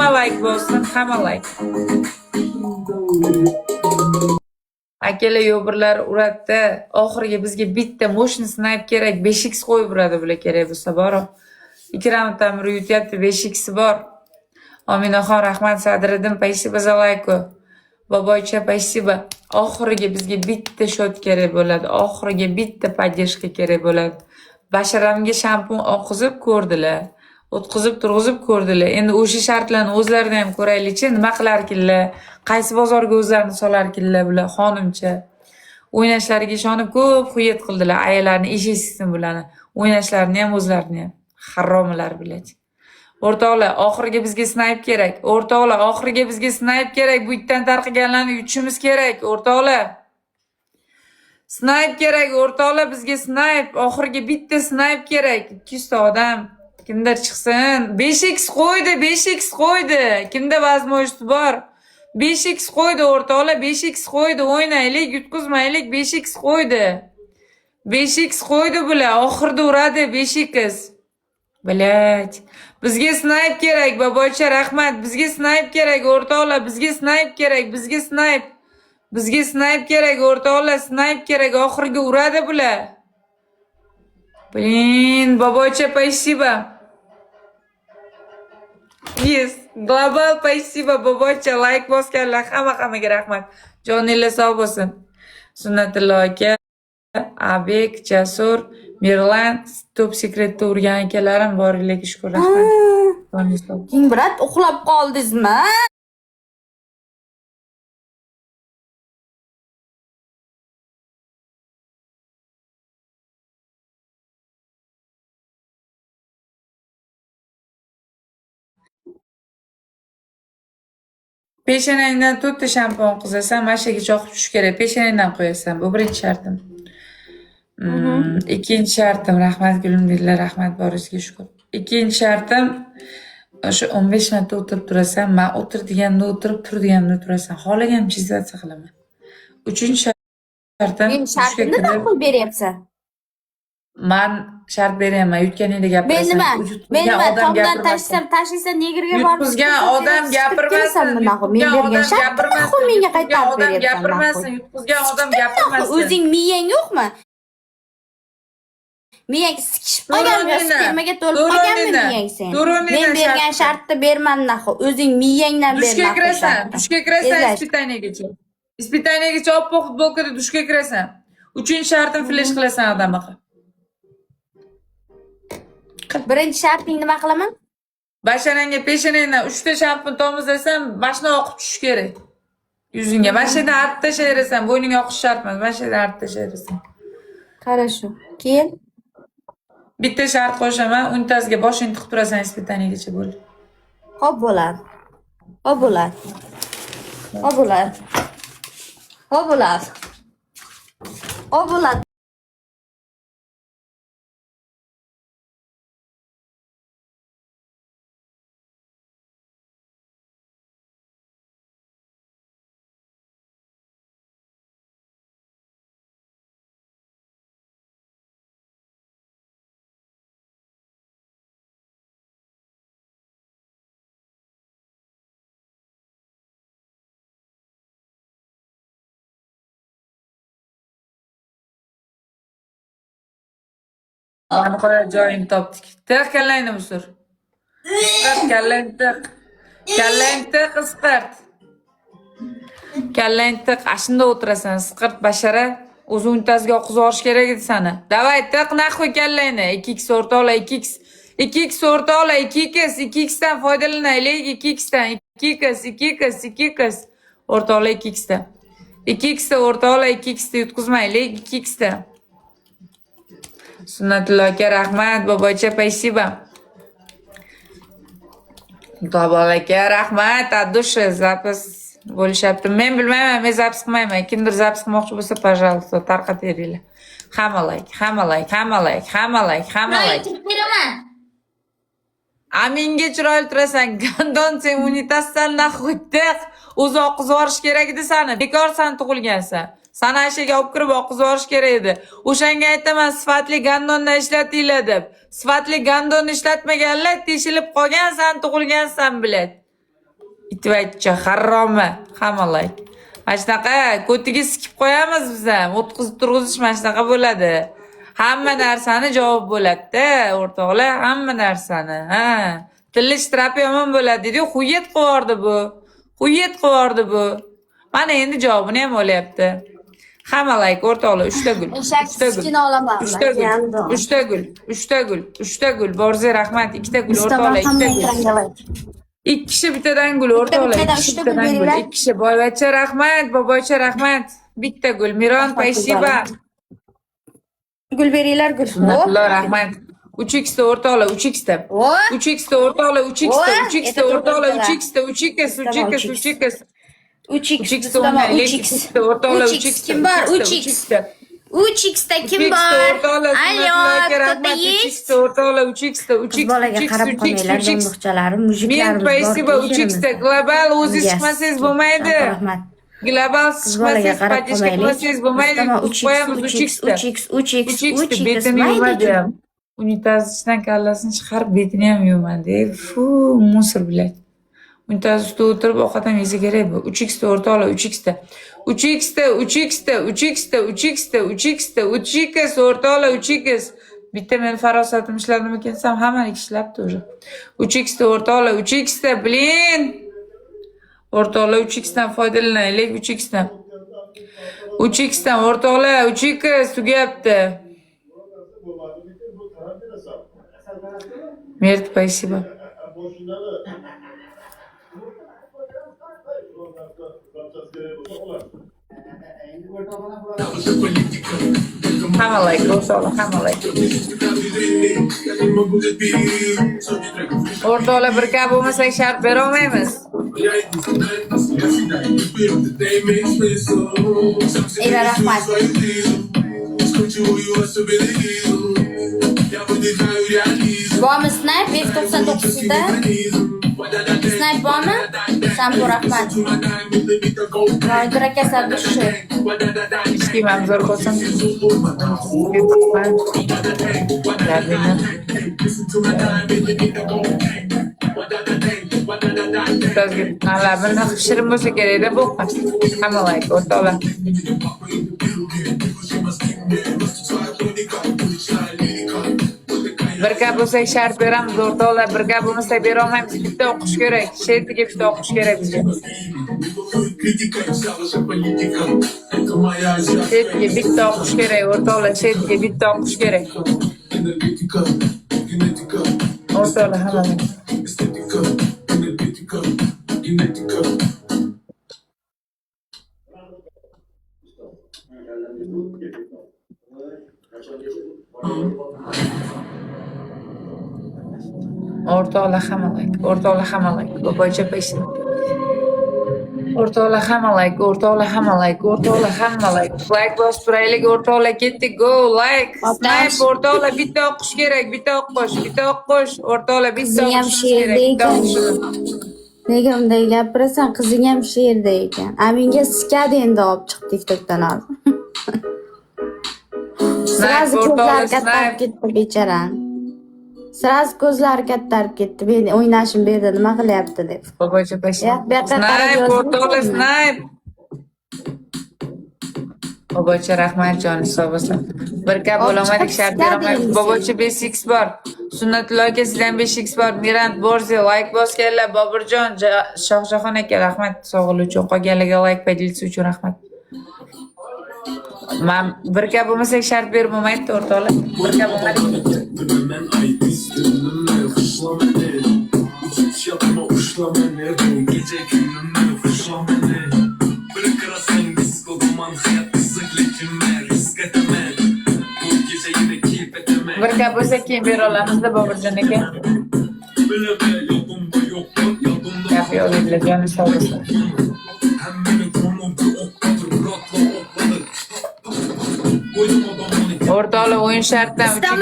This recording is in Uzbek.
Hamma like bo'lsin, hamma like. Akalar yo'birlar uradida, oxiriga bizga bitta moshni snayp kerak, 5x qo'yib uradi bular kerak bo'lsa bor. 2 raunddan beri yutyapti, 5x bor. Ominaxon rahmat, Sadriddin spasibo za layku. Boboycha spasibo. Oxiriga bizga bitta shot kerak bo'ladi. Oxiriga bitta поддержка kerak bo'ladi. Basharamga shampun oqizib ko'rdilar. O'tkazib turg'izib ko'rdilar. Endi o'sha shartlarni o'zlaridan ham ko'raylik-chi, nima qilarkinlar, qaysi bozorga o'zlarini solarkinlar bular xonimcha. O'ynashlariga ishonib ko'p xuyet qildilar, ayollarni eshitsin bularni. O'ynashlarini ham o'zlarini ham. Haromlar biladi. O'rtoqlar, oxiriga bizga snayp kerak. O'rtoqlar, oxiriga bizga snayp kerak. Bu itdan tarqiganlarni yutishimiz kerak, o'rtoqlar. Snayp kerak, o'rtoqlar, bizga snayp. Oxiriga bitta snayp kerak. 200 ta odam. Kimdir chiqsin. 5x qo'ydi, 5x qo'ydi. Kimda vazmoyishti bor? 5x qo'ydi, o'rtoqlar, 5x qo'ydi. O'ynaylik, yutqizmaylik, 5x qo'ydi. 5x qo'ydi bular. Oxirda uradi 5x. Bilaj. Bizga snayp kerak, boboycha rahmat. Bizga snayp kerak, o'rtoqlar, bizga snayp kerak, bizga snayp. Bizga snayp kerak, o'rtoqlar, snayp kerak. Oxirga uradi bular. Blin, boboycha spasibo. Yes, global spasibo, boboycha like bosganlar hammaga rahmat. Joninglar sog' bo'lsin. Sunnatullo aka, Abek, Jasur, Mirlan, top sekretda urgan akalarim boringlarga shukr, rahmat. King brat, uxlab qoldingizmi? Peshanangdan 4 ta shampun qizasan, mashaga choqib tushish kerak. Peshanangdan qo'yasan. Bu birinchi shartim. Ikkinchi shartim, rahmat gulim dedilar, rahmat boringizga shukr. Ikkinchi shartim, o'sha 15 marta o'tirib turasan, men o'tir deganda o'tirib, tur deganda turasan. Xohlagan chizatsa qilaman. Uchinchi shartim, Men shartimni naql beryapsan. Men shart beraman, yutganingda gapirasan. Men nima tomdan tashlasa negrga borib yutqizgan odam gapirmasin. Men bergan shartni menga qaytarib beryapsan. Gapirmasin, yutqizgan odam gapirmasin. O'zing miyang yo'qmi? Miyang sikishib qolganmi? Spermaga to'lib qolganmi miyang sen? Men bergan shartni berman naxo. O'zing miyangdan ber. Dushga kirasan, ispitaniyaga. Ispitaniyaga oppoq futbolkada dushga kirasan. 3-shartim flash qilasan odamga. Birinchi sharting nima qilaman? Basharangga peshanangdan 3 ta shampun tomizlasan, mashina oqib tushish kerak. Yuzingga mashinadan artib tashlaysan, bo'yningga oqish shart emas, mashinadan artib tashlaysan. Qarashu. Keyin bitta shart qo'shaman, untasiga boshingni tiqib turasan, ispitaniyagacha bo'ldi. Xo'p bo'ladi. Xo'p bo'ladi. Xo'p bo'ladi. Xo'p bo'ladi. Xo'p bo'ladi. Ana qo'ya joyini topdik. Tiq kallangni musur. Isqart kallangni tiq. Kallangni tiq isqart. Kallangni tiq, ashunda o'tirasan, isqart bashara. O'zi untasiga oqizib olish kerak edi seni. Davay tiq naqo'y kallangni. 2x o'rtoqlar, 2x. 2x o'rtoqlar, 2x, 2x dan foydalanaylik, 2x dan 2x, 2x, 2x. O'rtoqlar 2x dan. 2x o'rtoqlar, 2x yutqizmaylik, 2x dan. Sunnatullo aka rahmat, boboycha spasibo. Boboy aka rahmat, adushi zapis bo'lishyapti. Men bilmayman, men zapis qilmayman. Kimdir zapis qilmoqchi bo'lsa, пожалуйста, tarqataveringlar. Hamma like, hamma like, hamma like, hamma like, hamma like. Aminga chiroyli turasan, gandon sen unitazdan naxo'y tiq. O'zi oqizib yuborish kerak edi seni. Bekor sen tug'ilgansan. Sana ashaga olib kirib oqizib yuborish kerak edi. O'shanga aytaman, sifatli gandondan ishlatinglar deb. Sifatli gandonni ishlatmaganlar teshilib qolgan, sen tug'ilgansan biladi. itvachcha harromi hamalak. Mana shunaqa ko'tiga sikib qo'yamiz biz ham. O'tkazib turg'izish mana shunaqa bo'ladi. Hamma narsani javob bo'ladi-da, o'rtoqlar, hamma narsani. Ha. Tilish terapiya yomon bo'ladi dedi. Xuyet qilib bu. Xuyet qilib bu. Mana endi javobini ham olyapti. Hamalak o'rtoqlar 3 ta gul. 3 ta gul. Borze rahmat 2 ta gul o'rtoqlar 2 ta gul. 2 kishi bittadan gul o'rtoqlar. 2 kishi bittadan gul. 2 kishi boyvachcha rahmat, boboycha rahmat. Bitta gul. Miron spasiba. Gul beringlar gul. Alloh rahmat. 3x ta o'rtoqlar 3x ta. 3x ta o'rtoqlar 3x ta 3x ta o'rtoqlar 3x ta 3x 3x 3x o'rtoqlar 3x kim bor 3x ta kim bor alyo o'rtoqlar 3x ta 3x bolaga qarab qolmanglar do'mbuqchalari mujiklar bor spasiba 3x ta global o'zingiz chiqmasangiz bo'lmaydi rahmat global chiqmasangiz поддержка qilmasangiz bo'lmaydi qo'yamiz 3x ta 3x betini yuvmadim unitaz ichidan kallasini chiqarib betini ham yuvmadi fu musor блядь Unitaz ustida o'tirib ovqat ham yesa kerak bu. 3x ta o'rtoqlar 3x ta. 3x ta 3x ta 3x ta 3x ta 3x ta 3x o'rtoqlar 3x. Bitta men farosatim ishladimi kelsam hammani ishlabdi o'sha. 3x ta o'rtoqlar 3x ta blin. O'rtoqlar 3x dan foydalanaylik 3x dan. 3x dan o'rtoqlar 3x tugayapti. Mert спасибо. Hamalak o'rtoqlar hamalak. O'rtoqlar bir gap bo'lmasak shart bera olmaymiz. Ira rahmat. Bormi Snipe 599 da? Snipe bormi? Shampu rahmat. Nodir aka sabbishi. Ishki mamzor bo'lsin. Labini shirin bo'lsa kerak-da bu. Hamalak o'rtoqlar. Bir gap bo'lsak shart beramiz o'rtoqlar, bir gap bo'lmasa bera olmaymiz. Bitta o'qish kerak. Shetiga bitta o'qish kerak bizga. Shetiga bitta o'qish kerak o'rtoqlar, shetiga bitta o'qish kerak. O'rtoqlar hamma. O'rtoqlar hamalak, boboycha paysi. O'rtoqlar hamalak. Like bosib turaylik, o'rtoqlar ketdik, go, like. Snipe o'rtoqlar bitta o'qish kerak, bitta o'qish. O'rtoqlar bitta o'qish kerak. Nega unday gapirasan? Qizing ham she'rda ekan. Aminga skadi endi olib chiq TikTokdan hozir. Sirazi ko'zlari kattarib ketdi becharan. Sirazi ko'zlari kattarib ketdi. Men o'ynashim berdi, nima qilyapti deb. Boboycha paysi. Snipe o'rtoqlar snipe. Boboycha rahmat joni sog' bo'lsin. Bir gap bo'lamadik shart beraman. Boboycha 5x bor. Sunnatullo aka sizdan 5x bor. Mirand Borzi like bosganlar. Boburjon Shohjahon aka rahmat sog'lig'i uchun qolganlarga like podilisi uchun rahmat. Men bir gap bo'lmasak shart berib bo'lmaydi o'rtoqlar. Bir gap bo'lmadi. Bir gap bo'lsa keyin bera olamizda Boburjon aka. Gap yo'q dedilar joni sog' bo'lsin. O'rtoqlar o'yin shartdan 3x